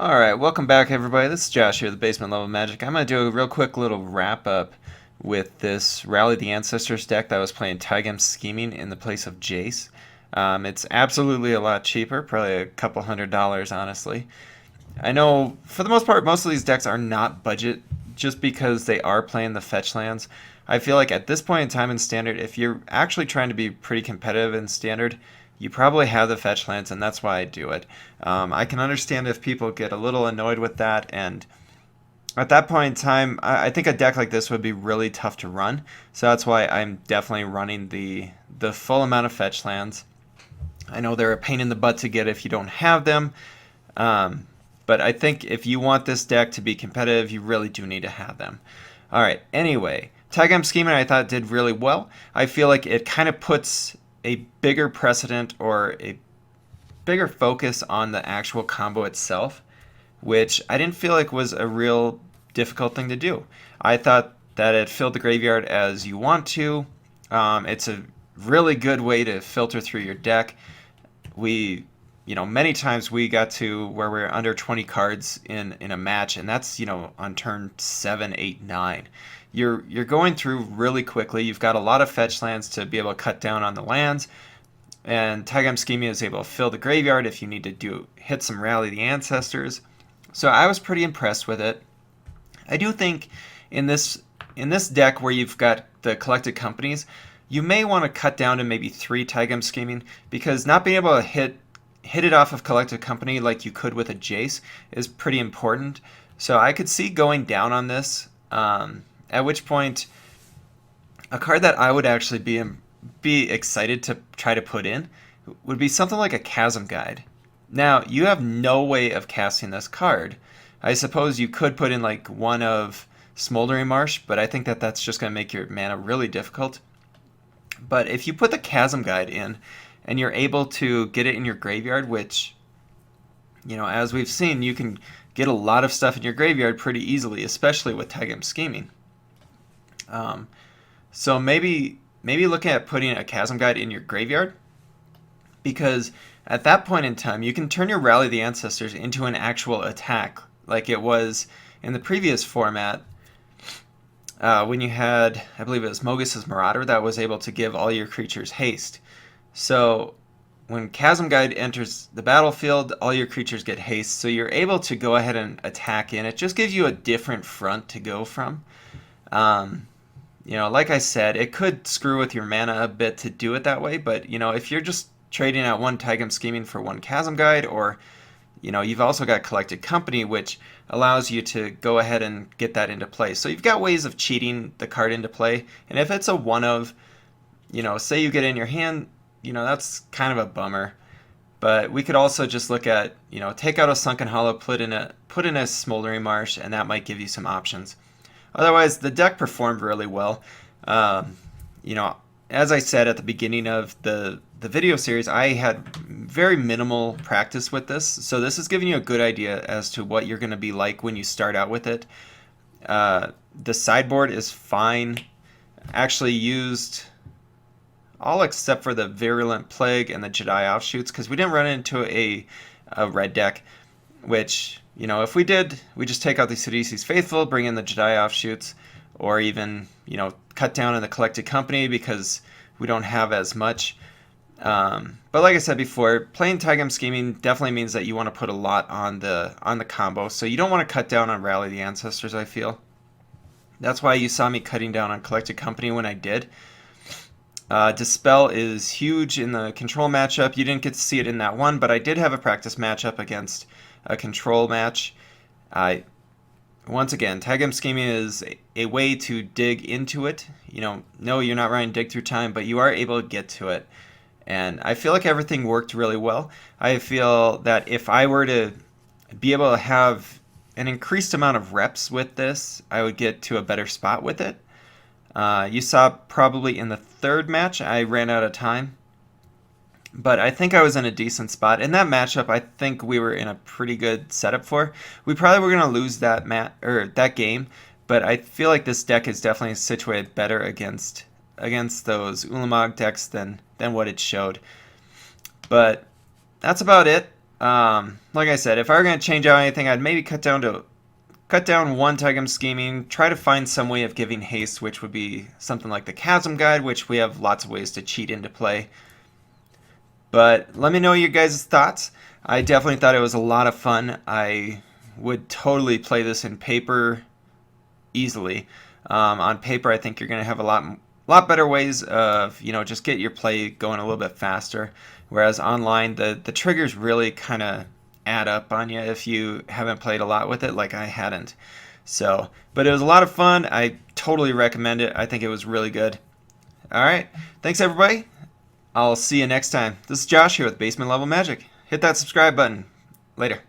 Alright, welcome back everybody. This is Josh here, the Basement Level Magic. I'm going to do a real quick little wrap up with this Rally the Ancestors deck that was playing Taigem Scheming in the place of Jace. It's absolutely a lot cheaper, probably a couple $100 honestly. I know for the most part most of these decks are not budget just because they are playing the fetch lands. I feel like at this point in time in Standard, if you're actually trying to be pretty competitive in Standard, you probably have the fetch lands, and that's why I do it. I can understand if people get a little annoyed with that, and at that point in time, I think a deck like this would be really tough to run. So that's why I'm definitely running the full amount of fetch lands. I know they're a pain in the butt to get if you don't have them, but I think if you want this deck to be competitive, you really do need to have them. Alright, anyway, Taigem Scheming I thought did really well. I feel like it kind of puts a bigger precedent or a bigger focus on the actual combo itself, which I didn't feel like was a real difficult thing to do. I thought that it filled the graveyard as you want to. It's a really good way to filter through your deck. Many times we got to where we're under 20 cards in a match, and that's, on turn 7, 8, 9. You're going through really quickly. You've got a lot of fetch lands to be able to cut down on the lands, and Taigem Scheming is able to fill the graveyard if you need to hit some Rally the Ancestors. So I was pretty impressed with it. I do think in this deck where you've got the collected companies, you may want to cut down to maybe 3 Taigem Scheming, because not being able to hit it off of collected company like you could with a Jace is pretty important. So I could see going down on this. At which point, a card that I would actually be excited to try to put in would be something like a Chasm Guide. Now, you have no way of casting this card. I suppose you could put in like one of Smoldering Marsh, but I think that that's just going to make your mana really difficult. But if you put the Chasm Guide in, and you're able to get it in your graveyard, which, as we've seen, you can get a lot of stuff in your graveyard pretty easily, especially with Taigem Scheming. So maybe looking at putting a Chasm Guide in your graveyard, because at that point in time, you can turn your Rally the Ancestors into an actual attack, like it was in the previous format, when you had, I believe it was Mogus's Marauder, that was able to give all your creatures haste. So when Chasm Guide enters the battlefield, all your creatures get haste, so you're able to go ahead and attack in. It just gives you a different front to go from. Like I said, it could screw with your mana a bit to do it that way, but, if you're just trading out one Taigem Scheming for one Chasm Guide, or, you've also got Collected Company, which allows you to go ahead and get that into play. So you've got ways of cheating the card into play, and if it's a one of, say you get in your hand, that's kind of a bummer. But we could also just look at, take out a Sunken Hollow, put in a Smoldering Marsh, and that might give you some options. Otherwise, the deck performed really well. As I said at the beginning of the video series, I had very minimal practice with this, so this is giving you a good idea as to what you're going to be like when you start out with it. The sideboard is fine. Actually used all except for the Virulent Plague and the Jedi Offshoots, because we didn't run into a red deck, which, if we did, we just take out the Sidisi's Faithful, bring in the Jedi Offshoots, or even, cut down in the Collected Company because we don't have as much. But like I said before, playing Taigem Scheming definitely means that you want to put a lot on the combo, so you don't want to cut down on Rally the Ancestors, I feel. That's why you saw me cutting down on Collected Company when I did. Dispel is huge in the control matchup. You didn't get to see it in that one, but I did have a practice matchup against a control match. Once again, Taigem Scheming is a way to dig into it. No, you're not running Dig Through Time, but you are able to get to it. And I feel like everything worked really well. I feel that if I were to be able to have an increased amount of reps with this, I would get to a better spot with it. You saw probably in the third match I ran out of time, but I think I was in a decent spot. In that matchup, I think we were in a pretty good setup for. We probably were going to lose that game, but I feel like this deck is definitely situated better against those Ulamog decks than what it showed. But that's about it. Like I said, if I were going to change out anything, I'd maybe cut down one Tygum scheming, try to find some way of giving haste, which would be something like the Chasm Guide, which we have lots of ways to cheat into play. But let me know your guys' thoughts. I definitely thought it was a lot of fun. I would totally play this in paper easily. On paper, I think you're going to have a lot better ways of, just get your play going a little bit faster. Whereas online, the triggers really kind of add up on you if you haven't played a lot with it like I hadn't. So, but it was a lot of fun. I totally recommend it. I think it was really good. All right. Thanks, everybody. I'll see you next time. This is Josh here with Basement Level Magic. Hit that subscribe button. Later.